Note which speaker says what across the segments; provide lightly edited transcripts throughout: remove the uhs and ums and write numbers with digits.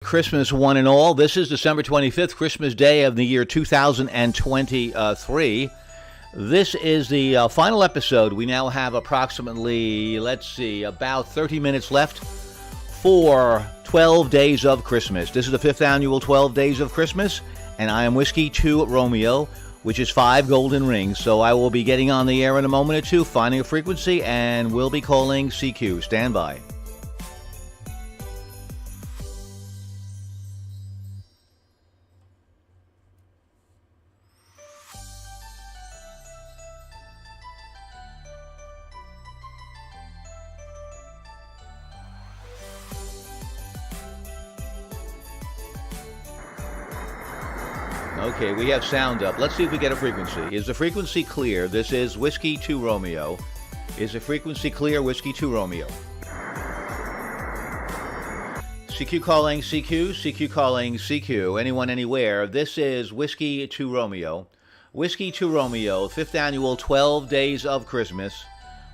Speaker 1: Christmas, one and all. This is December 25th, Christmas Day of the year 2023. This is the final episode. We now have approximately, about 30 minutes left for 12 Days of Christmas. This is the 5th annual 12 Days of Christmas, and I am Whiskey 2 Romeo, which is 5 golden rings. So I will be getting on the air in a moment or two, finding a frequency, and we'll be calling CQ. Stand by. Okay, we have sound up. Let's see if we get a frequency. Is the frequency clear? This is Whiskey 2 Romeo. Is the frequency clear? Whiskey 2 Romeo. CQ calling CQ. CQ calling CQ. Anyone, anywhere. This is Whiskey 2 Romeo. Whiskey 2 Romeo, 5th annual 12 Days of Christmas.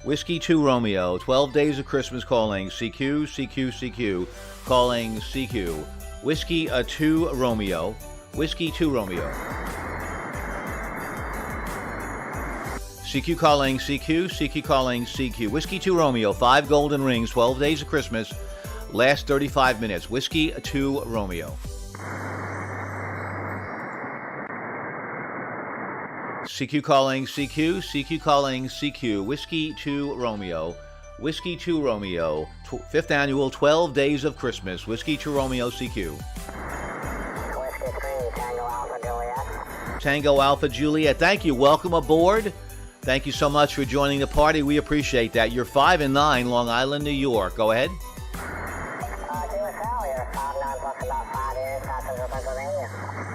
Speaker 1: Whiskey 2 Romeo, 12 Days of Christmas calling CQ, CQ, CQ. Calling CQ. Whiskey 2 Romeo. Whiskey 2 Romeo. CQ calling CQ, CQ calling CQ. Whiskey 2 Romeo, 5 golden rings, 12 Days of Christmas, last 35 minutes. Whiskey 2 Romeo. CQ calling CQ, CQ calling CQ. Whiskey 2 Romeo. Whiskey 2 Romeo, 5th annual 12 Days of Christmas. Whiskey 2 Romeo, CQ. Tango Alpha Juliet. Thank you. Welcome aboard. Thank you so much for joining the party. We appreciate that. You're 5 and 9, Long Island, New York. Go ahead.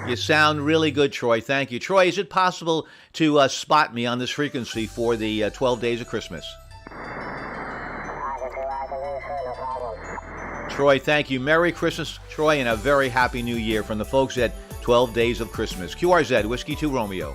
Speaker 1: You sound really good, Troy. Thank you. Troy, is it possible to spot me on this frequency for the 12 Days of Christmas? Troy, thank you. Merry Christmas, Troy, and a very Happy New Year from the folks at 12 Days of Christmas. QRZ, Whiskey 2 Romeo.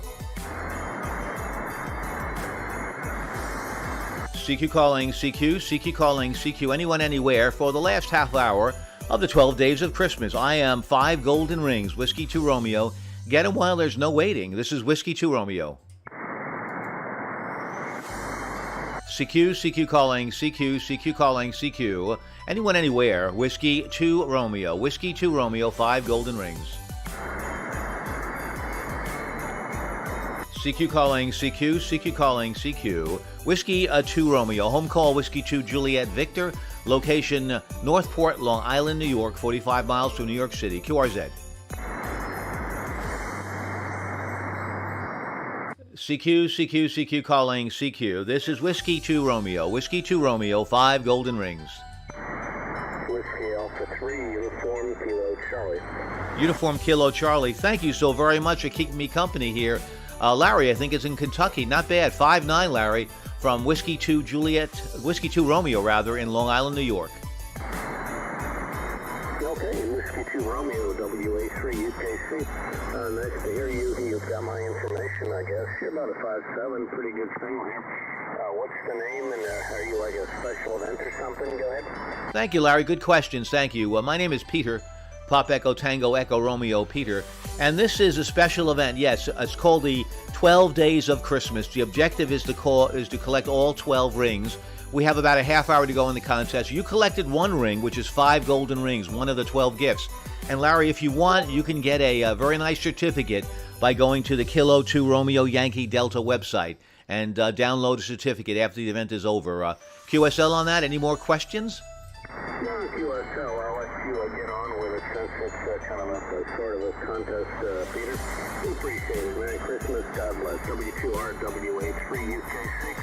Speaker 1: CQ calling CQ, CQ calling CQ. Anyone, anywhere for the last half hour of the 12 Days of Christmas. I am 5 golden rings. Whiskey 2 Romeo. Get them while there's no waiting. This is Whiskey 2 Romeo. CQ, CQ calling CQ, CQ calling CQ. Anyone, anywhere. Whiskey 2 Romeo. Whiskey 2 Romeo, 5 golden rings. CQ calling CQ, CQ calling CQ. Whiskey 2 Romeo. Home call Whiskey 2 Juliet Victor. Location Northport, Long Island, New York, 45 miles from New York City. QRZ. CQ, CQ, CQ calling CQ. This is Whiskey 2 Romeo. Whiskey 2 Romeo, 5 golden rings.
Speaker 2: Whiskey Alpha 3, Uniform Kilo Charlie.
Speaker 1: Uniform Kilo Charlie. Thank you so very much for keeping me company here. Larry, I think, is in Kentucky. Not bad. 5'9", Larry, from Whiskey 2 Whiskey 2 Romeo, rather, in Long Island, New York.
Speaker 2: Okay, Whiskey 2 Romeo, WA3, UKC. Nice to hear you. You've got my information, I guess. You're about a 5'7", pretty good thing here. What's the name, and are you like a special event or something? Go ahead.
Speaker 1: Thank you, Larry. Good questions. Thank you. My name is Peter. Pop Echo Tango Echo Romeo Peter. And this is a special event. Yes, it's called the 12 Days of Christmas. The objective is to collect all 12 rings. We have about a half hour to go in the contest. You collected 1 ring, which is 5 golden rings, one of the 12 gifts. And Larry, if you want, you can get a very nice certificate by going to the Kilo 2 Romeo Yankee Delta website and download a certificate after the event is over. QSL on that? Any more questions?
Speaker 2: No, QSL. I'll let you get on with it since it's kind of a sort of a contest, Peter. We appreciate it. Merry Christmas. God bless. W2RWA3 UKC.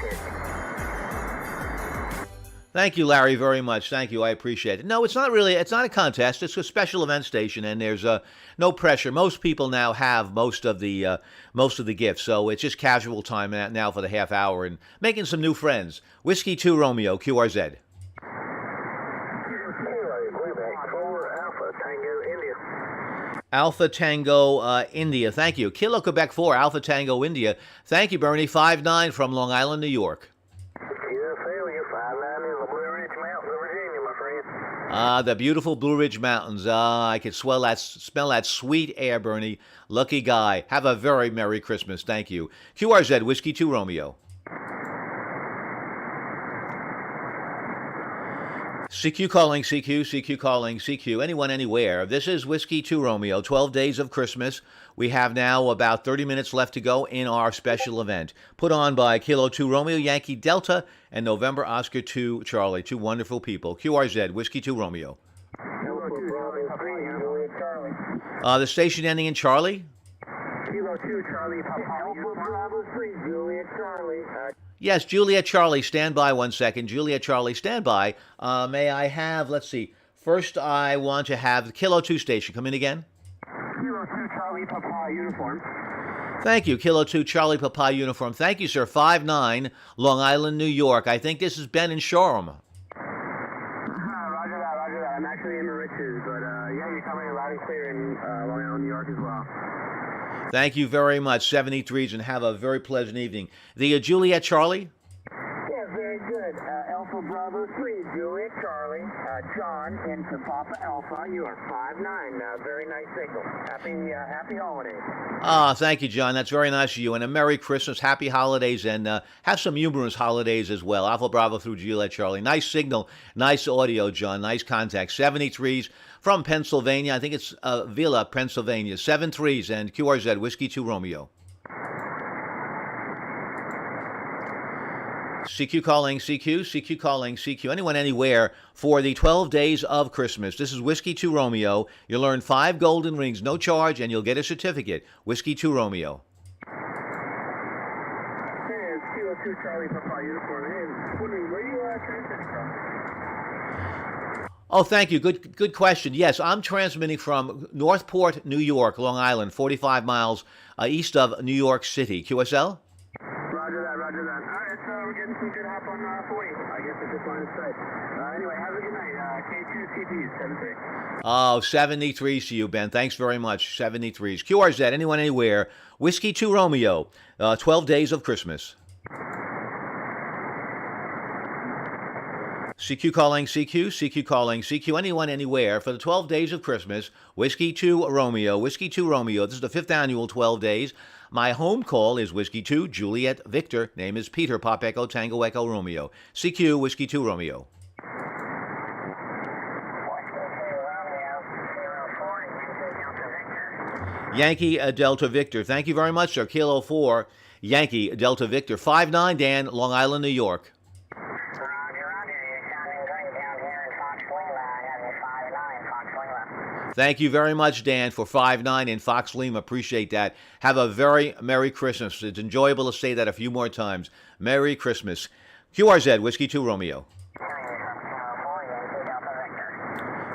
Speaker 1: Thank you, Larry, very much. Thank you. I appreciate it. No, it's not a contest. It's a special event station, and there's no pressure. Most people now have most of the gifts, so it's just casual time now for the half hour and making some new friends. Whiskey 2 Romeo, QRZ. Alpha Tango India. Thank you. Kilo Quebec 4, Alpha Tango India. Thank you, Bernie. 5'9" from Long Island, New York. The beautiful Blue Ridge Mountains. I could smell that sweet air, Bernie. Lucky guy. Have a very Merry Christmas. Thank you. QRZ, Whiskey 2 Romeo. CQ calling, CQ calling, CQ. Anyone, anywhere. This is Whiskey 2 Romeo, 12 Days of Christmas. We have now about 30 minutes left to go in our special event, put on by Kilo 2 Romeo, Yankee Delta, and November Oscar 2 Charlie. Two wonderful people. QRZ, Whiskey 2 Romeo. The station ending in Charlie?
Speaker 2: Kilo 2 Charlie, Papa, Bravo 3, Juliet Charlie.
Speaker 1: Yes, Juliet Charlie, stand by 1 second. Juliet Charlie, stand by. May I have, let's see, first I want to have the Kilo 2 station. Come in again.
Speaker 2: Kilo 2 Charlie, Papa, uniform.
Speaker 1: Thank you, Kilo 2 Charlie Papa uniform. Thank you, sir. 5-9, Long Island, New York. I think this is Ben in Shoreham.
Speaker 2: Roger that. I'm actually in the Riches, but yeah, you're coming loud and clear in Long Island, New York as well.
Speaker 1: Thank you very much, 73s, and have a very pleasant evening. The Juliet Charlie?
Speaker 2: Yeah, very good. Alpha Bravo 3, Juliet Charlie, John into Papa Alpha. You are 5-9. Very nice signal. Happy holidays.
Speaker 1: Thank you, John. That's very nice of you. And a Merry Christmas, Happy Holidays, and have some humorous holidays as well. Alpha Bravo through Juliet Charlie. Nice signal, nice audio, John. Nice contact. 73s from Pennsylvania. I think it's Villa, Pennsylvania. 7-3s and QRZ, Whiskey 2 Romeo. CQ calling, CQ calling, CQ. Anyone, anywhere for the 12 Days of Christmas. This is Whiskey 2 Romeo. You'll learn 5 golden rings, no charge, and you'll get a certificate. Whiskey 2 Romeo.
Speaker 2: Hey, it's Kilo 2 Charlie Papa uniform. Hey, wondering where you transmitting from?
Speaker 1: Oh, thank you. Good question. Yes, I'm transmitting from Northport, New York, Long Island, 45 miles east of New York City. QSL?
Speaker 2: Roger that. All right, so we're getting some good hop on 40. I guess I just wanted to say. Anyway, have a good night. K2 CP, 73.
Speaker 1: Oh, 73s to you, Ben. Thanks very much. 73s. QRZ, anyone, anywhere. Whiskey 2 Romeo, 12 Days of Christmas. CQ calling, CQ calling, CQ. Anyone, anywhere for the 12 Days of Christmas. Whiskey 2 Romeo, Whiskey 2 Romeo. This is the 5th annual 12 Days. My home call is Whiskey 2 Juliet Victor. Name is Peter, Pop Echo Tango Echo Romeo. CQ, Whiskey 2 Romeo. Yankee Delta Victor. Thank you very much, sir. Kilo 4, Yankee Delta Victor. 5-9, Dan, Long Island, New York. Thank you very much, Dan, for 5-9 in Fox Lima. Appreciate that. Have a very Merry Christmas. It's enjoyable to say that a few more times. Merry Christmas. QRZ, Whiskey 2 Romeo.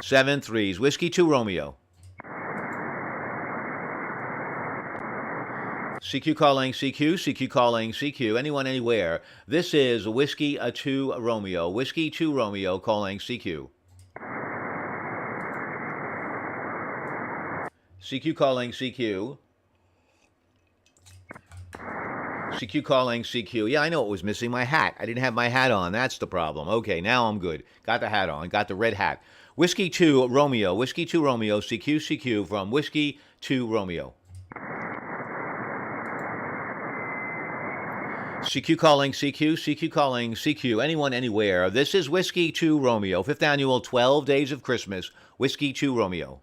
Speaker 1: 7-3s, Whiskey 2 Romeo. CQ calling, CQ calling, CQ. Anyone, anywhere. This is Whiskey 2 Romeo. Whiskey 2 Romeo calling CQ. CQ calling, CQ. CQ calling, CQ. Yeah, I know it was missing my hat. I didn't have my hat on. That's the problem. Okay, now I'm good. Got the hat on. Got the red hat. Whiskey 2 Romeo. Whiskey 2 Romeo. CQ from Whiskey 2 Romeo. CQ calling, CQ calling, CQ. Anyone, anywhere. This is Whiskey 2 Romeo. 5th annual 12 Days of Christmas. Whiskey 2 Romeo.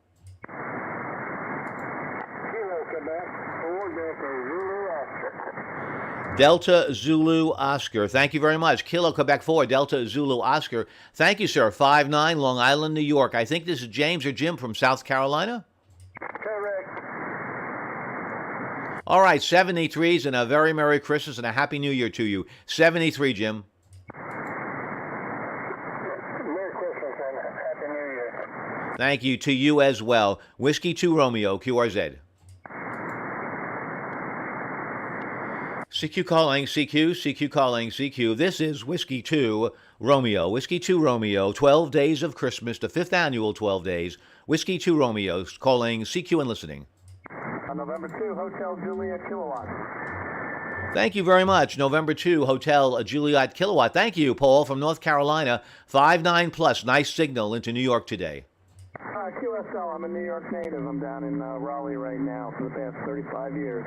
Speaker 1: Delta Zulu Oscar. Thank you very much. Kilo Quebec 4, Delta Zulu Oscar. Thank you, sir. 5-9, Long Island, New York. I think this is James or Jim from South Carolina.
Speaker 2: Correct.
Speaker 1: All right, 73s and a very Merry Christmas and a Happy New Year to you. 73, Jim.
Speaker 2: Merry Christmas and Happy New Year.
Speaker 1: Thank you to you as well. Whiskey 2 Romeo, QRZ. CQ calling, CQ calling, CQ. This is Whiskey 2 Romeo. Whiskey 2 Romeo, 12 Days of Christmas, the 5th annual 12 Days. Whiskey 2 Romeo calling CQ and listening.
Speaker 2: November 2, Hotel Juliet Kilowatt.
Speaker 1: Thank you very much. November 2, Hotel Juliet Kilowatt. Thank you, Paul, from North Carolina. 5-9 plus. Nice signal into New York today.
Speaker 2: QSL, I'm a New York native. I'm down in Raleigh right now for the past 35 years.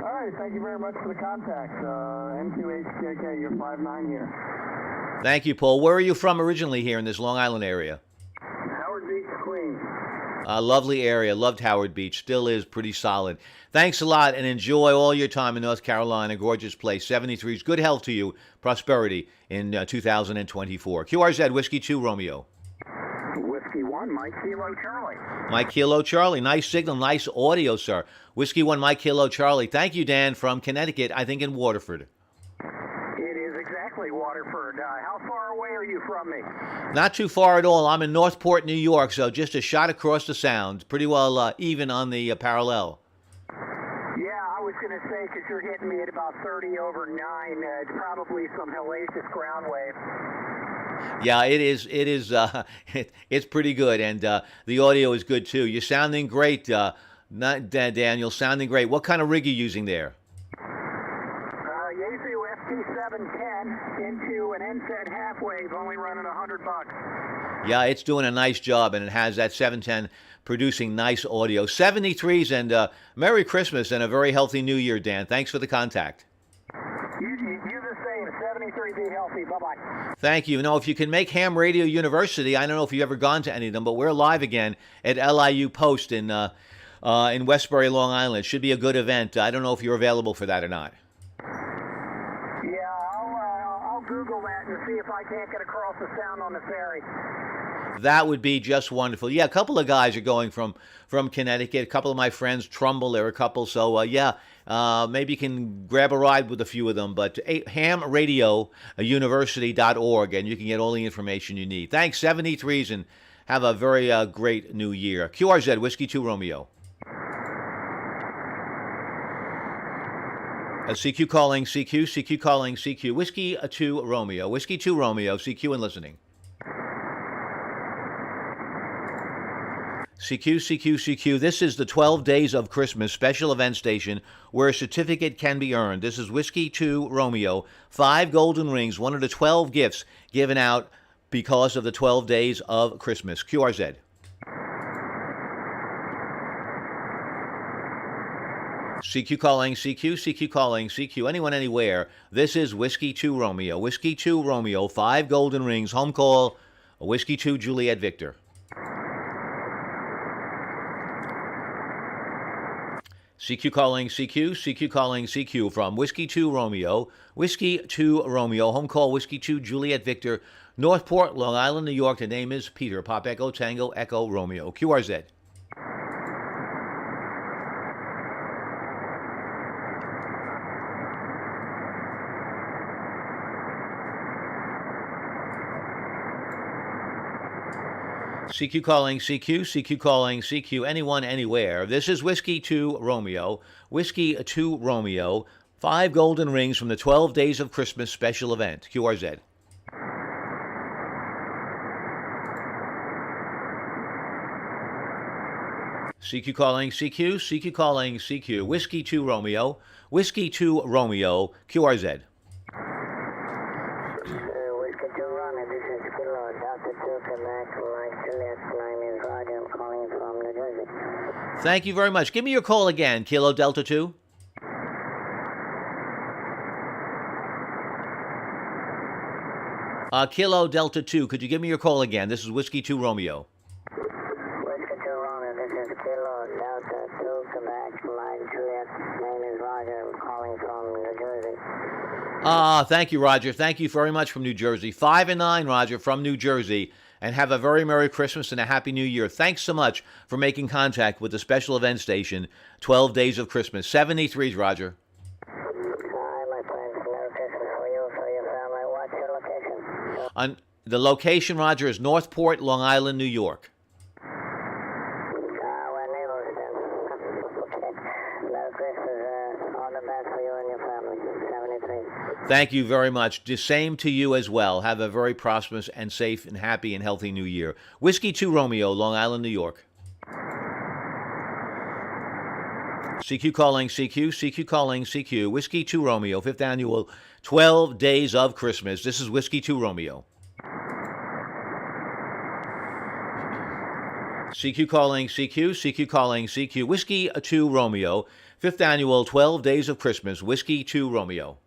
Speaker 2: All right, thank you very much for the contact. MQHKK, you're 5-9 here.
Speaker 1: Thank you, Paul. Where are you from originally here in this Long Island area?
Speaker 2: Howard Beach, Queens.
Speaker 1: Lovely area. Loved Howard Beach. Still is pretty solid. Thanks a lot and enjoy all your time in North Carolina. Gorgeous place. 73's. Good health to you. Prosperity in 2024. QRZ, Whiskey 2 Romeo.
Speaker 2: Whiskey 1, Mike Kilo Charlie.
Speaker 1: Mike Kilo Charlie. Nice signal. Nice audio, sir. Whiskey 1, Mike Kilo Charlie. Thank you, Dan, from Connecticut, I think in Waterford.
Speaker 2: It is exactly Waterford. How far away are you from me?
Speaker 1: Not too far at all. I'm in Northport, New York, so just a shot across the sound. Pretty well even on the parallel.
Speaker 2: Yeah, I was going to say, because you're hitting me at about 30 over 9, it's probably some hellacious ground wave.
Speaker 1: Yeah, it is. It's pretty good, and the audio is good too. You're sounding great, Daniel. Sounding great. What kind of rig are you using there?
Speaker 2: Yaesu FT710 into an NSET half wave, only running $100.
Speaker 1: Yeah, it's doing a nice job, and it has that 710 producing nice audio. 73s, and Merry Christmas and a very healthy New Year, Dan. Thanks for the contact.
Speaker 2: You the same. 73, be healthy. Bye-bye.
Speaker 1: Thank you. If you can make Ham Radio University, I don't know if you've ever gone to any of them, but we're live again at LIU Post in Westbury, Long Island. Should be a good event. I don't know if you're available for that or not.
Speaker 2: Yeah, I'll Google that and see if I can't get across the sound on the ferry.
Speaker 1: That would be just wonderful. Yeah, a couple of guys are going from Connecticut. A couple of my friends, Trumbull, they're a couple. So, maybe you can grab a ride with a few of them. But hamradiouniversity.org, and you can get all the information you need. Thanks, 73s, and have a very great new year. QRZ, Whiskey 2 Romeo. CQ calling CQ, CQ calling CQ. Whiskey 2 Romeo. Whiskey 2 Romeo, CQ and listening. CQ, CQ, CQ. This is the 12 Days of Christmas special event station where a certificate can be earned. This is Whiskey 2 Romeo. 5 golden rings, one of the 12 gifts given out because of the 12 Days of Christmas. QRZ. CQ calling CQ, CQ calling CQ. Anyone, anywhere. This is Whiskey 2 Romeo. Whiskey 2 Romeo. 5 golden rings. Home call. Whiskey 2 Juliet Victor. CQ calling CQ, CQ calling CQ from Whiskey 2 Romeo, Whiskey 2 Romeo, home call Whiskey 2 Juliet Victor, Northport, Long Island, New York. The name is Peter, Pop Echo Tango Echo Romeo, QRZ. CQ calling CQ, CQ calling CQ, anyone, anywhere. This is Whiskey 2 Romeo, Whiskey 2 Romeo, 5 golden rings from the 12 Days of Christmas special event, QRZ. CQ calling CQ, CQ calling CQ, Whiskey 2 Romeo, Whiskey 2 Romeo, QRZ. Thank you very much. Give me your call again, Kilo Delta 2. Kilo Delta 2, could you give me your call again? This is Whiskey 2 Romeo.
Speaker 2: Whiskey 2 Romeo, this is Kilo Delta 2, Quebec, Mike Juliet. Name is Roger, I'm calling from New Jersey.
Speaker 1: Thank you, Roger. Thank you very much from New Jersey. 5 and 9, Roger, from New Jersey. And have a very Merry Christmas and a Happy New Year. Thanks so much for making contact with the special event station, 12 Days of Christmas. 73s, Roger.
Speaker 2: Hi, my friend. Merry Christmas for you, for your family. What's your location?
Speaker 1: The location, Roger, is Northport, Long Island, New York.
Speaker 2: We're neighbors then. Okay. Merry Christmas. All the best for you and your family. 73.
Speaker 1: Thank you very much. The same to you as well. Have a very prosperous and safe and happy and healthy New Year. Whiskey 2 Romeo, Long Island, New York. CQ calling CQ, CQ calling CQ, Whiskey 2 Romeo, 5th Annual 12 Days of Christmas. This is Whiskey 2 Romeo. CQ calling CQ, CQ calling CQ, Whiskey 2 Romeo, 5th Annual 12 Days of Christmas, Whiskey 2 Romeo.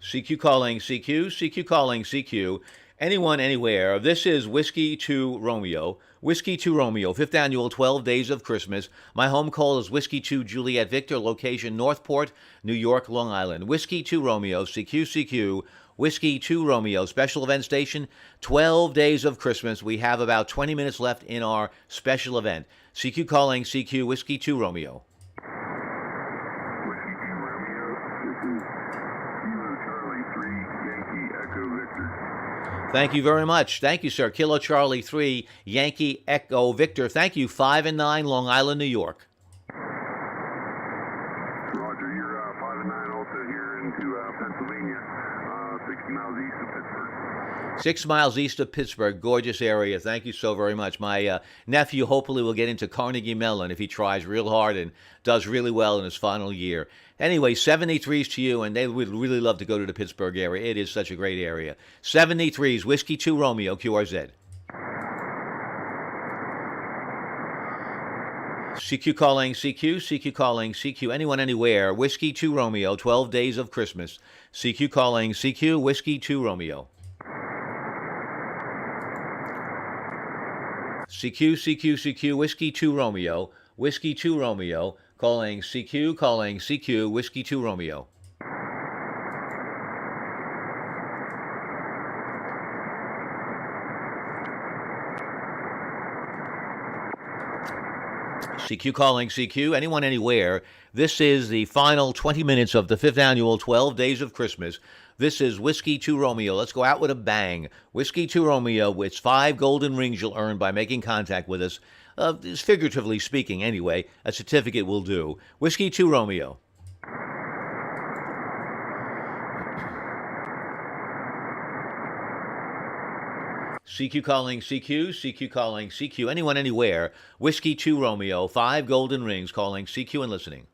Speaker 1: CQ calling CQ, CQ calling CQ, anyone, anywhere. This is Whiskey 2 Romeo, Whiskey 2 Romeo, 5th Annual 12 Days of Christmas. My home call is Whiskey 2 Juliet Victor, location Northport, New York, Long Island. Whiskey 2 Romeo, CQ, CQ, Whiskey 2 Romeo, special event station, 12 Days of Christmas. We have about 20 minutes left in our special event. CQ calling CQ, Whiskey 2 Romeo.
Speaker 3: Whiskey 2 Romeo, this is Kilo Charlie 3, Yankee Echo Victor.
Speaker 1: Thank you very much. Thank you, sir. Kilo Charlie 3, Yankee Echo Victor. Thank you. 5 and 9, Long Island, New York.
Speaker 3: Roger, you're 5 and 9 also here into Pennsylvania, 60 miles east of Pittsburgh.
Speaker 1: 6 miles east of Pittsburgh. Gorgeous area. Thank you so very much. My nephew hopefully will get into Carnegie Mellon if he tries real hard and does really well in his final year. Anyway, 73s to you, and they would really love to go to the Pittsburgh area. It is such a great area. 73s, Whiskey 2 Romeo, QRZ. CQ calling CQ, CQ calling CQ, anyone, anywhere. Whiskey 2 Romeo, 12 Days of Christmas. CQ calling CQ, Whiskey 2 Romeo. CQ, CQ, CQ, Whiskey 2 Romeo, Whiskey 2 Romeo, calling CQ, Whiskey 2 Romeo. CQ calling CQ, anyone, anywhere. This is the final 20 minutes of the 5th Annual 12 Days of Christmas. This is Whiskey 2 Romeo. Let's go out with a bang. Whiskey 2 Romeo, it's 5 golden rings you'll earn by making contact with us. Figuratively speaking, anyway. A certificate will do. Whiskey 2 Romeo. CQ calling CQ, CQ calling CQ, anyone, anywhere. Whiskey 2 Romeo, 5 golden rings, calling CQ and listening.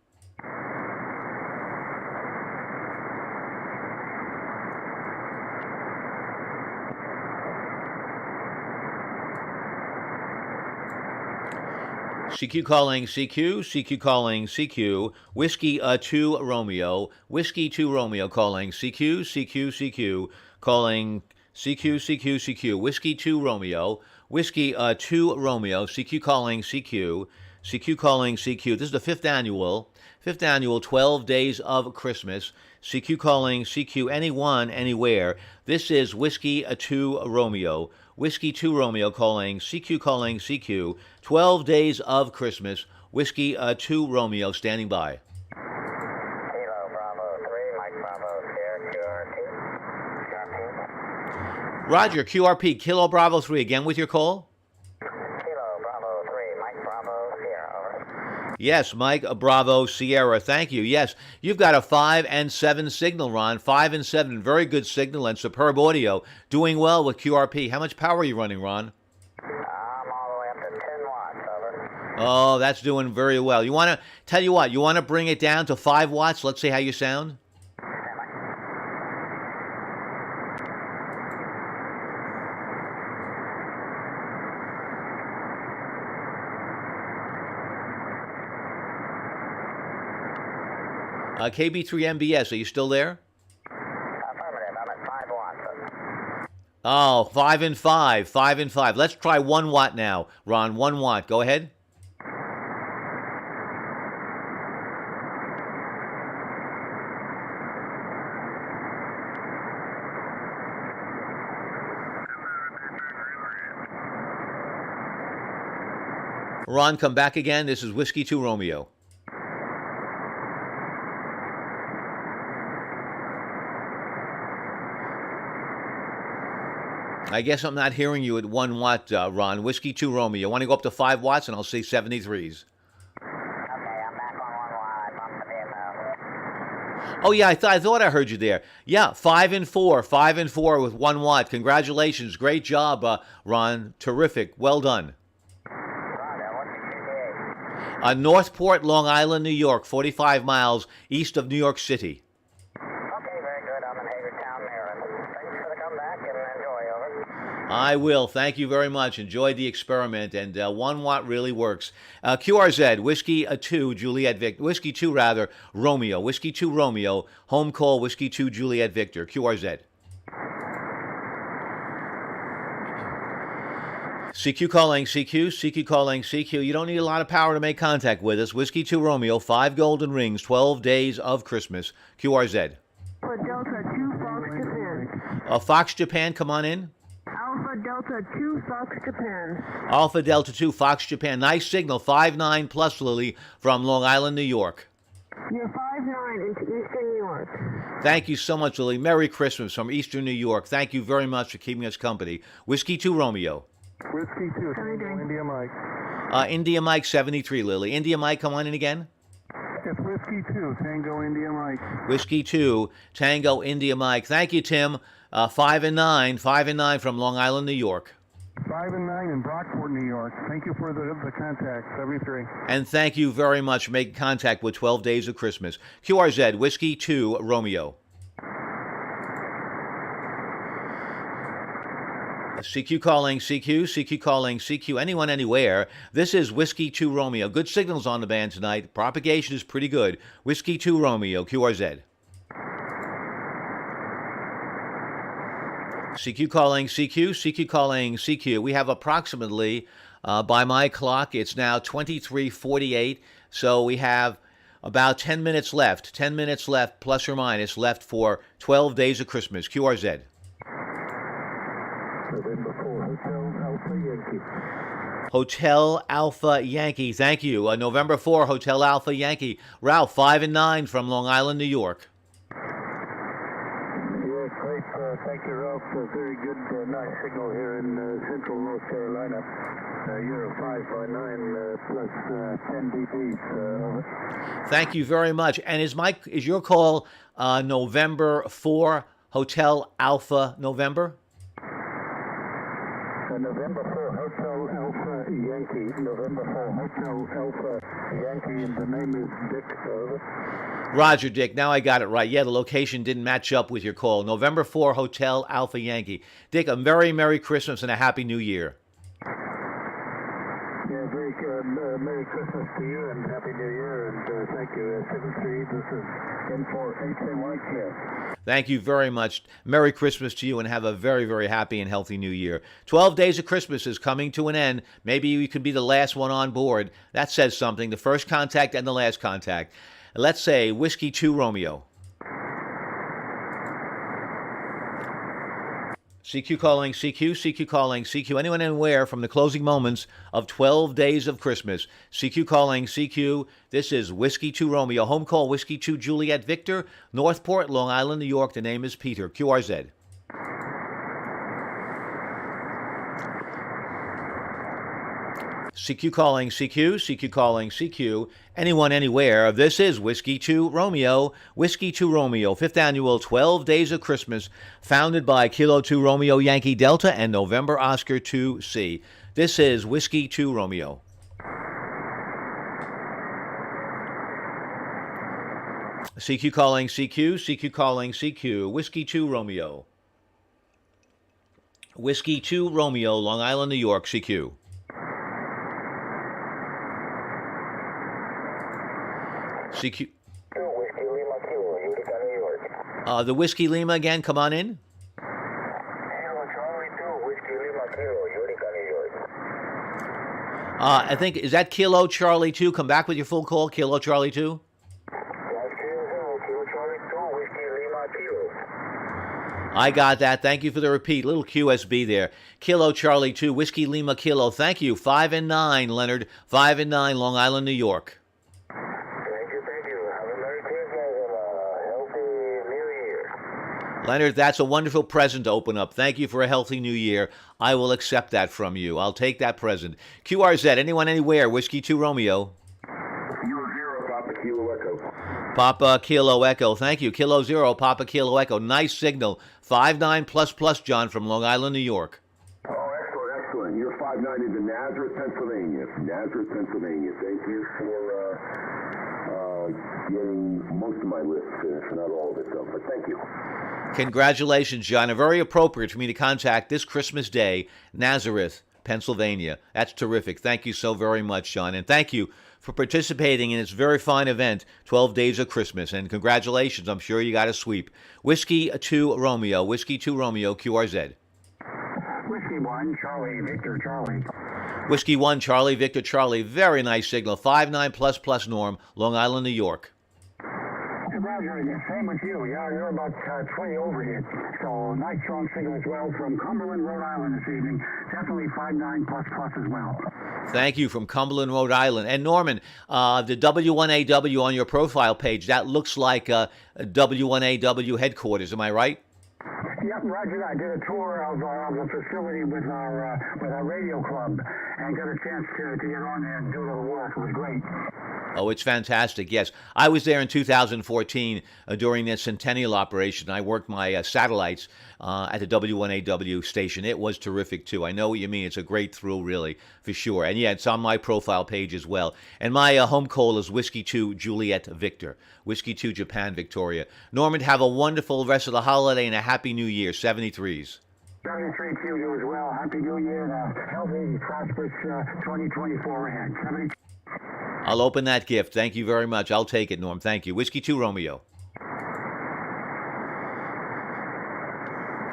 Speaker 1: CQ calling CQ, CQ calling CQ, Whiskey 2 Romeo, Whiskey 2 Romeo, calling CQ, CQ, CQ, calling CQ, CQ, CQ, Whiskey 2 Romeo, Whiskey 2 Romeo, CQ calling CQ, CQ calling CQ. This is the 5th Annual 12 Days of Christmas. CQ calling CQ, anyone, anywhere. This is Whiskey 2 Romeo, Whiskey 2 Romeo, calling CQ, 12 Days of Christmas. Whiskey 2 Romeo, standing by.
Speaker 2: Kilo Bravo 3, Mike Bravo here, QRP.
Speaker 1: Roger, QRP, Kilo Bravo 3, again with your call?
Speaker 2: Kilo Bravo 3, Mike Bravo here, over.
Speaker 1: Yes, Mike Bravo Sierra, thank you. Yes, you've got a 5 and 7 signal, Ron. 5 and 7, very good signal and superb audio. Doing well with QRP. How much power are you running, Ron?
Speaker 2: I'm all the way up to 10 watts, over.
Speaker 1: Oh, that's doing very well. You want to bring it down to 5 watts? Let's see how you sound. KB3MBS, are you still there?
Speaker 2: Affirmative, I'm at 5 watts.
Speaker 1: Oh, 5 and 5, 5 and 5. Let's try 1 watt now, Ron. 1 watt. Go ahead. Ron, come back again. This is Whiskey 2 Romeo. I guess I'm not hearing you at 1 watt, Ron. Whiskey 2 Romeo. Want to go up to 5 watts, and I'll say 73s.
Speaker 2: Okay, I'm back on 1 watt. I bumped the
Speaker 1: Oh, yeah, I thought I heard you there. Yeah, 5 and 4, 5 and 4 with 1 watt. Congratulations. Great job, Ron. Terrific. Well done. Northport, Long Island, New York, 45 miles east of New York City.
Speaker 2: Okay, very good. I'm in Hagerstown, Maryland. Thanks for the comeback and enjoy, over.
Speaker 1: I will. Thank you very much. Enjoyed the experiment, and 1 watt really works. QRZ, Whiskey 2, Juliet Victor. Whiskey 2, rather, Romeo. Whiskey 2, Romeo. Home call, Whiskey 2, Juliet Victor. QRZ. CQ calling CQ, CQ calling CQ. You don't need a lot of power to make contact with us. Whiskey 2 Romeo, 5 golden rings, 12 days of Christmas. QRZ.
Speaker 4: Alpha Delta 2 Fox Japan.
Speaker 1: Fox Japan, come on in.
Speaker 4: Alpha Delta 2 Fox Japan.
Speaker 1: Alpha Delta 2 Fox Japan. Nice signal, 5-9 plus Lily from Long Island, New York.
Speaker 4: You're 5-9 into Eastern New York.
Speaker 1: Thank you so much, Lily. Merry Christmas from Eastern New York. Thank you very much for keeping us company. Whiskey 2 Romeo.
Speaker 3: Whiskey 2,
Speaker 4: How are you doing?
Speaker 3: India Mike.
Speaker 1: India Mike 73, Lily. India Mike, come on in again.
Speaker 3: It's Whiskey 2, Tango India Mike.
Speaker 1: Whiskey 2, Tango India Mike. Thank you, Tim. 5 and 9 from Long Island, New York.
Speaker 3: 5 and 9 in Brockport, New York. Thank you for the contact, 73.
Speaker 1: And thank you very much for making contact with 12 Days of Christmas. QRZ, Whiskey 2, Romeo. CQ calling CQ, CQ calling CQ, anyone, anywhere. This is Whiskey 2 Romeo. Good signals on the band tonight. Propagation is pretty good. Whiskey 2 Romeo, QRZ. CQ calling CQ, CQ calling CQ. We have approximately, by my clock, it's now 23:48, so we have about 10 minutes left. 10 minutes left, plus or minus, left for 12 Days of Christmas. QRZ.
Speaker 2: November 4, Hotel Alpha Yankee.
Speaker 1: Hotel Alpha Yankee. Thank you. November 4, Hotel Alpha Yankee. Ralph, 5 and 9 from Long Island, New York.
Speaker 2: Yeah, great. Thank you, Ralph. Very good, nice signal here in central North Carolina. You're a 5 by 9 plus 10 dBs. Over.
Speaker 1: Thank you very much. And is your call November 4, Hotel Alpha November?
Speaker 2: November 4, Hotel Alpha Yankee. November 4, Hotel Alpha Yankee, and the name is Dick. Over.
Speaker 1: Roger, Dick. Now I got it right. Yeah, the location didn't match up with your call. November 4, Hotel Alpha Yankee. Dick, a very Merry Christmas and a Happy New Year.
Speaker 2: Yeah, very good. Merry Christmas to you and Happy New Year, and thank you. 7-3, this is N4HAYK.
Speaker 1: Thank you very much. Merry Christmas to you and have a very, very happy and healthy New Year. 12 Days of Christmas is coming to an end. Maybe you could be the last one on board. That says something. The first contact and the last contact. Let's say Whiskey 2 Romeo. CQ calling CQ, CQ calling CQ. Anyone anywhere from the closing moments of 12 Days of Christmas. CQ calling CQ. This is Whiskey 2 Romeo. Home call Whiskey 2 Juliet Victor. Northport, Long Island, New York. The name is Peter. QRZ. CQ calling CQ, CQ calling CQ. Anyone, anywhere. This is Whiskey 2 Romeo. Whiskey 2 Romeo, 5th annual 12 Days of Christmas, founded by Kilo 2 Romeo Yankee Delta and November Oscar 2C. This is Whiskey 2 Romeo. CQ calling CQ, CQ calling CQ. Whiskey 2 Romeo. Whiskey 2 Romeo, Long Island, New York, CQ. CQ.
Speaker 2: Whiskey Lima Kilo, Utica, New York.
Speaker 1: The Whiskey Lima again, come on in.
Speaker 2: Kilo Charlie 2, Whiskey Lima Kilo, Utica, New York.
Speaker 1: I think, is that Kilo Charlie 2? Come back with your full call, Kilo Charlie 2.
Speaker 2: Kilo Charlie 2, Whiskey Lima Kilo.
Speaker 1: I got that. Thank you for the repeat. Little QSB there. Kilo Charlie 2, Whiskey Lima Kilo. Thank you. 5 and 9, Leonard. 5 and 9, Long Island, New York.
Speaker 2: Thank you. Have a Merry Christmas and a healthy New Year.
Speaker 1: Leonard, that's a wonderful present to open up. Thank you for a healthy new year. I will accept that from you. I'll take that present. QRZ, anyone, anywhere, Whiskey 2 Romeo.
Speaker 3: You're 0, Papa Kilo Echo.
Speaker 1: Papa Kilo Echo. Thank you. Kilo Zero, Papa Kilo Echo. Nice signal. 59 plus plus, John, from Long Island, New York.
Speaker 3: Oh, excellent, excellent. You're 59 into Nazareth, Pennsylvania. Nazareth, Pennsylvania. Thank you for getting most of my list finished, not all of it, though. But thank you.
Speaker 1: Congratulations, John. And very appropriate for me to contact this Christmas Day, Nazareth, Pennsylvania. That's terrific. Thank you so very much, John. And thank you for participating in this very fine event, 12 Days of Christmas. And congratulations. I'm sure you got a sweep. Whiskey 2 Romeo. Whiskey 2 Romeo, QRZ.
Speaker 2: Whiskey 1, Charlie, Victor, Charlie.
Speaker 1: Whiskey 1, Charlie, Victor, Charlie. Very nice signal. 59 plus plus Norm, Long Island, New York.
Speaker 2: Roger, same with you. Yeah, you're about 20 overhead. So nice strong signal as well from Cumberland, Rhode Island this evening. Definitely 59 plus plus as well.
Speaker 1: Thank you from Cumberland, Rhode Island. And Norman, the W1AW on your profile page, that looks like W1AW headquarters. Am I right?
Speaker 2: Yep, Roger. I did a tour of the facility with our radio club and got a chance to get on there and do a little work. It was great.
Speaker 1: Oh, it's fantastic. Yes. I was there in 2014 during the Centennial operation. I worked my satellites at the W1AW station. It was terrific, too. I know what you mean. It's a great thrill, really, for sure. And, yeah, it's on my profile page as well. And my home call is Whiskey 2 Juliet Victor. Whiskey 2 Japan Victoria. Norman, have a wonderful rest of the holiday and a Happy New Year. 73s.
Speaker 2: 73 to you as well. Happy New Year and a healthy, prosperous 2024 ahead. 73.
Speaker 1: I'll open that gift. Thank you very much. I'll take it, Norm. Thank you. Whiskey 2 Romeo.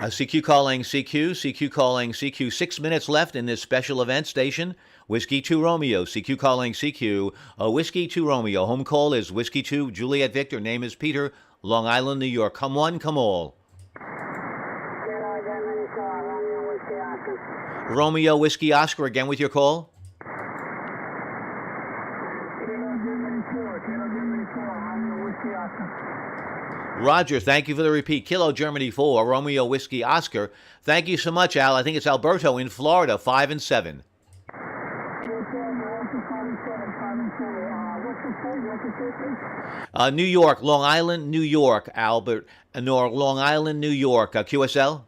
Speaker 1: CQ calling CQ. CQ calling CQ. 6 minutes left in this special event station. Whiskey 2 Romeo. CQ calling CQ. Whiskey 2 Romeo. Home call is Whiskey 2 Juliet Victor. Name is Peter. Long Island, New York. Come one, come all. Romeo Whiskey Oscar again with your call. Roger, thank you for the repeat. Kilo Germany 4, Romeo Whiskey Oscar. Thank you so much, Al. I think it's Alberto in Florida, 5 and 7. New York, Long Island, New York, Albert. Long Island, New York. QSL?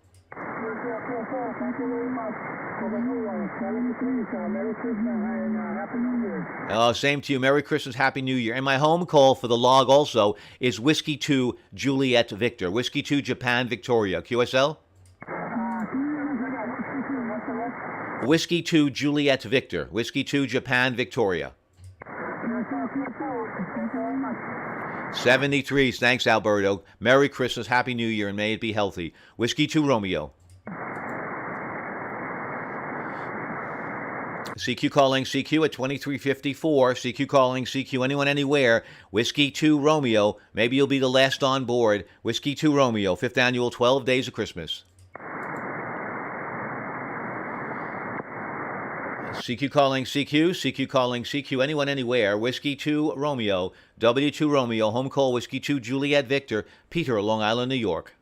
Speaker 1: Same to you. Merry Christmas, Happy New Year. And my home call for the log also is Whiskey 2 Juliet Victor. Whiskey 2 Japan Victoria. QSL? Whiskey 2 Juliet Victor. Whiskey 2 Japan Victoria. 73s. Thanks, Alberto. Merry Christmas, Happy New Year, and may it be healthy. Whiskey 2 Romeo. CQ calling CQ at 2354. CQ calling CQ. Anyone, anywhere. Whiskey 2 Romeo. Maybe you'll be the last on board. Whiskey 2 Romeo. 5th annual 12 Days of Christmas. CQ calling CQ. CQ calling CQ. Anyone, anywhere. Whiskey 2 Romeo. W2 Romeo. Home call Whiskey 2 Juliet Victor. Peter, Long Island, New York.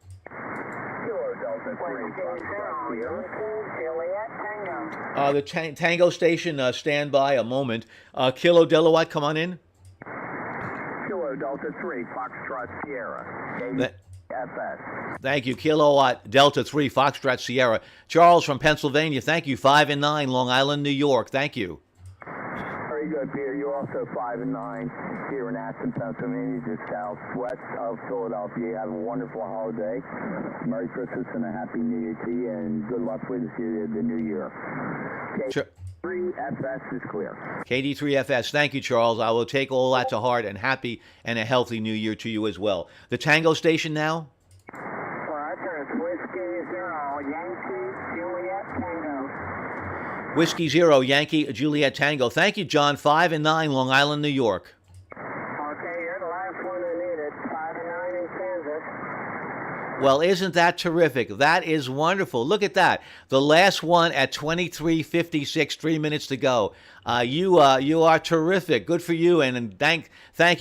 Speaker 1: The Tango station, stand by a moment. Kilo Delawat, come on in.
Speaker 2: Kilo Delta 3, Foxtrot Sierra. FS.
Speaker 1: Thank you. Kilowatt Delta 3, Foxtrot Sierra. Charles from Pennsylvania, thank you. 5 and 9, Long Island, New York. Thank you.
Speaker 2: Very good, Peter. You're also 5 and 9 here in Aston, Pennsylvania, just southwest of Philadelphia. Have a wonderful holiday. Merry Christmas and a Happy New Year to you, and good luck with the new year.
Speaker 1: Sure.
Speaker 2: KD3FS is clear.
Speaker 1: KD3FS, thank you, Charles. I will take all that to heart, and happy and a healthy new year to you as well. The Tango station now?
Speaker 2: Roger, it's Whiskey 0, Yankee Juliet Tango.
Speaker 1: Whiskey 0, Yankee Juliet Tango. Thank you, John. 5 and 9, Long Island, New York.
Speaker 2: Okay, you're the last one who needed. 5 and 9 in Kansas.
Speaker 1: Well, isn't that terrific? That is wonderful. Look at that. The last one at 23:56, 3 minutes to go. You are terrific. Good for you, and thank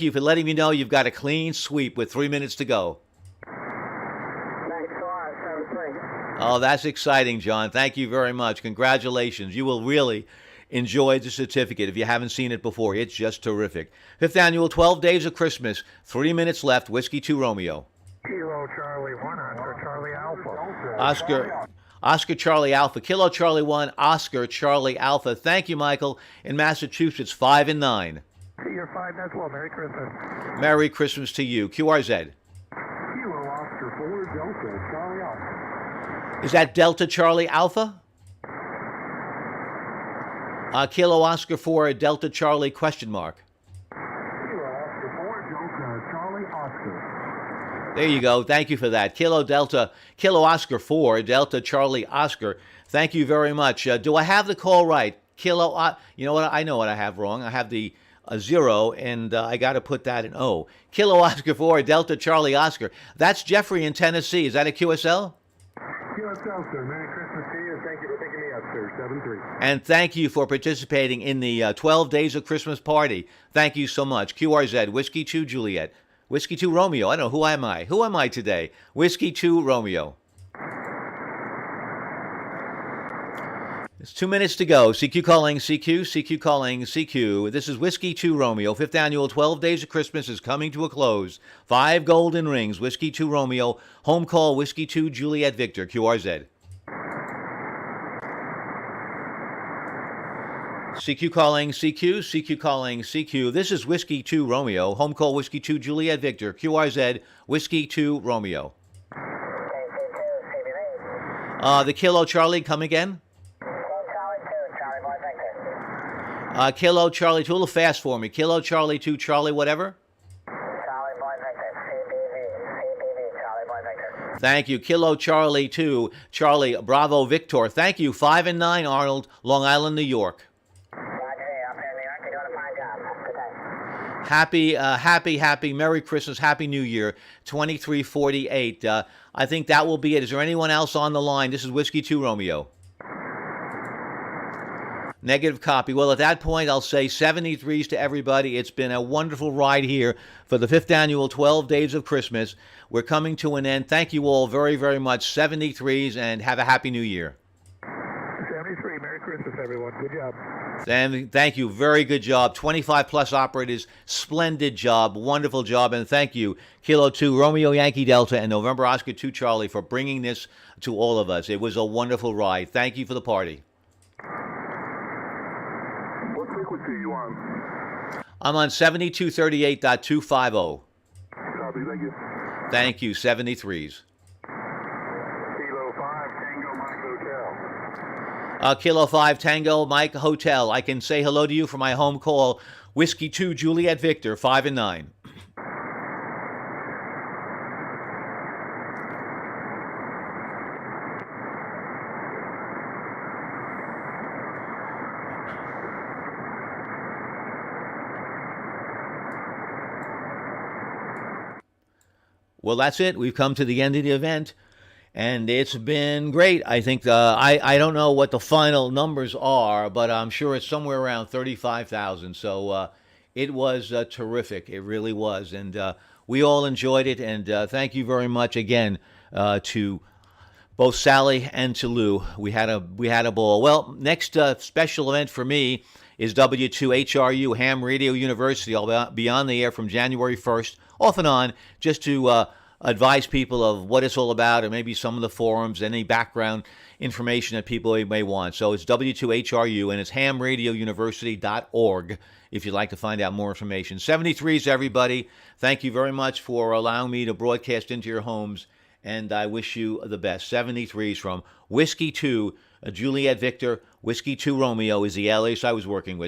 Speaker 1: you for letting me know you've got a clean sweep with 3 minutes to go.
Speaker 2: Thanks a lot. 7-3.
Speaker 1: Oh, that's exciting, John. Thank you very much. Congratulations. You will really enjoy the certificate if you haven't seen it before. It's just terrific. 5th annual 12 Days of Christmas. 3 minutes left. Whiskey 2 Romeo.
Speaker 3: Kilo Charlie 1, Oscar Charlie Alpha.
Speaker 1: Oscar Charlie Alpha. Kilo Charlie 1, Oscar Charlie Alpha. Thank you, Michael. In Massachusetts, 5 and 9.
Speaker 3: See your 5 as well. Merry Christmas.
Speaker 1: Merry Christmas to you. QRZ.
Speaker 3: Kilo Oscar 4, Delta Charlie Alpha.
Speaker 1: Is that Delta Charlie Alpha? Kilo Oscar 4, Delta Charlie question mark.
Speaker 3: Kilo Oscar 4, Delta Charlie Oscar.
Speaker 1: There you go. Thank you for that. Kilo Oscar 4, Delta Charlie Oscar. Thank you very much. Do I have the call right? You know what? I know what I have wrong. I have the 0, and I got to put that in O. Kilo Oscar 4, Delta Charlie Oscar. That's Jeffrey in Tennessee. Is that a QSL?
Speaker 3: QSL, sir. Merry Christmas to you, and thank you for picking me up, sir. 7-3.
Speaker 1: And thank you for participating in the 12 Days of Christmas party. Thank you so much. QRZ, Whiskey 2 Juliet. Whiskey 2 Romeo. I don't know. Who am I? Who am I today? Whiskey 2 Romeo. It's 2 minutes to go. CQ calling CQ. CQ calling CQ. This is Whiskey 2 Romeo. 5th annual 12 Days of Christmas is coming to a close. 5 golden rings. Whiskey 2 Romeo. Home call Whiskey 2 Juliet Victor. QRZ. CQ calling CQ, CQ calling CQ. This is Whiskey 2 Romeo. Home call Whiskey 2 Juliet Victor. QRZ, Whiskey 2 Romeo. The Kilo Charlie, come again? Kilo Charlie 2, a little fast for me. Kilo Charlie 2, Charlie whatever?
Speaker 2: Charlie Boy Victor, CBV, Charlie Boy Victor.
Speaker 1: Thank you. Kilo Charlie 2, Charlie Bravo Victor. Thank you. 5 and 9, Arnold, Long Island, New York. Happy Merry Christmas, Happy New Year, 2348. I think that will be it. Is there anyone else on the line? This is Whiskey 2 Romeo. Negative copy. Well, at that point, I'll say 73s to everybody. It's been a wonderful ride here for the 5th annual 12 Days of Christmas. We're coming to an end. Thank you all very, very much. 73s, and have a Happy New Year.
Speaker 3: 73. Merry Christmas, everyone. Good job.
Speaker 1: And thank you. Very good job. 25-plus operators. Splendid job. Wonderful job. And thank you, Kilo 2, Romeo Yankee Delta, and November Oscar 2 Charlie for bringing this to all of us. It was a wonderful ride. Thank you for the party.
Speaker 3: What frequency are you on?
Speaker 1: I'm on 7238.250.
Speaker 3: Copy. Thank you.
Speaker 1: Thank you. 73s.
Speaker 3: Kilo 5, Tango Mike Hotel.
Speaker 1: Kilo 5, Tango Mike Hotel. I can say hello to you from my home call. Whiskey 2, Juliet Victor, 5 and 9. Well, that's it. We've come to the end of the event, and it's been great. I think I don't know what the final numbers are, but I'm sure it's somewhere around 35,000. So it was terrific. It really was, and we all enjoyed it. And thank you very much again to both Sally and to Lou. We had a ball. Well, next special event for me is W2HRU Ham Radio University. I'll be on the air from January 1st, off and on, just to advise people of what it's all about, and maybe some of the forums, any background information that people may want. So it's W2HRU, and it's hamradiouniversity.org if you'd like to find out more information. 73s, everybody. Thank you very much for allowing me to broadcast into your homes, and I wish you the best. 73s from Whiskey 2, Juliet Victor. Whiskey 2 Romeo is the alias I was working with.